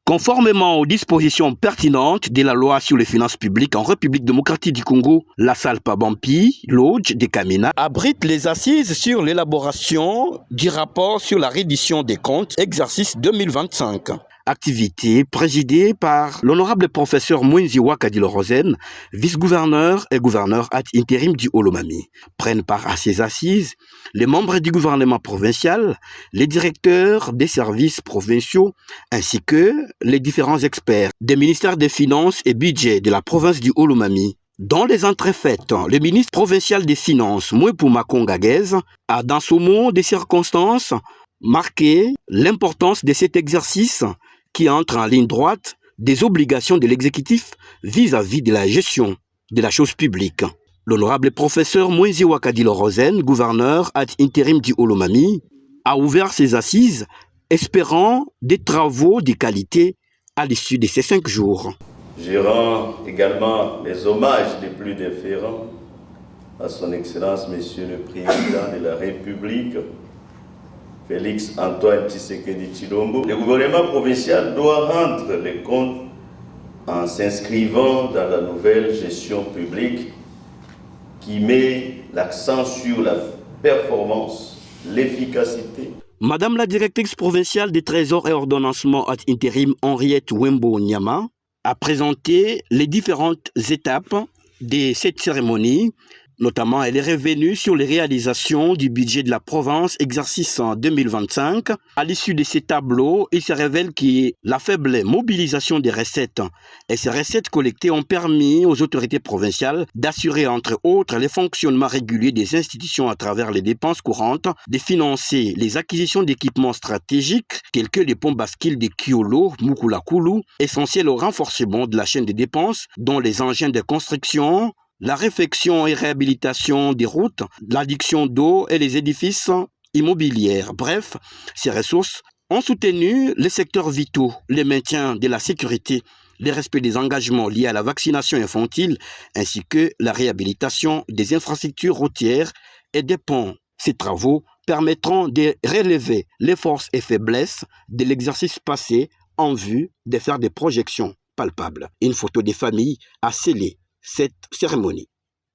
Conformément aux dispositions pertinentes de la loi sur les finances publiques en République démocratique du Congo, la salle Pabampi, Lodge de Kamina, abrite les assises sur l'élaboration du rapport sur la reddition des comptes, exercice 2025. Activité présidée par l'honorable professeur Mwinziwa Kadilo-Rosen, vice-gouverneur et gouverneur ad intérim du Olomami. Prennent part à ces assises les membres du gouvernement provincial, les directeurs des services provinciaux, ainsi que les différents experts des ministères des Finances et Budget de la province du Olomami. Dans les entrées faites, le ministre provincial des Finances, Mwepouma Kongagez, a dans ce mot des circonstances marqué l'importance de cet exercice qui entre en ligne droite des obligations de l'exécutif vis-à-vis de la gestion de la chose publique. L'honorable professeur Mwinziwa Kadilo-Rosen, gouverneur ad intérim du Olomami, a ouvert ses assises espérant des travaux de qualité à l'issue de ces 5 jours. Je rends également les hommages les plus déférents à son Excellence, Monsieur le Président de la République, Félix Antoine Tshisekedi Tshilombo. Le gouvernement provincial doit rendre les comptes en s'inscrivant dans la nouvelle gestion publique qui met l'accent sur la performance, l'efficacité. Madame la directrice provinciale des Trésors et ordonnancement ad intérim Henriette Wembo Nyama a présenté les différentes étapes de cette cérémonie. Notamment, elle est revenue sur les réalisations du budget de la province, exercice 2025. À l'issue de ces tableaux, il se révèle que la faible mobilisation des recettes et ces recettes collectées ont permis aux autorités provinciales d'assurer, entre autres, les fonctionnements réguliers des institutions à travers les dépenses courantes, de financer les acquisitions d'équipements stratégiques tels que les ponts bascules de Kiolo, Mukula-Kulu, essentiels au renforcement de la chaîne de dépenses, dont les engins de construction, la réfection et réhabilitation des routes, l'adduction d'eau et les édifices immobiliers. Bref, ces ressources ont soutenu les secteurs vitaux, le maintien de la sécurité, le respect des engagements liés à la vaccination infantile, ainsi que la réhabilitation des infrastructures routières et des ponts. Ces travaux permettront de relever les forces et faiblesses de l'exercice passé en vue de faire des projections palpables. Une photo des familles a scellé cette cérémonie.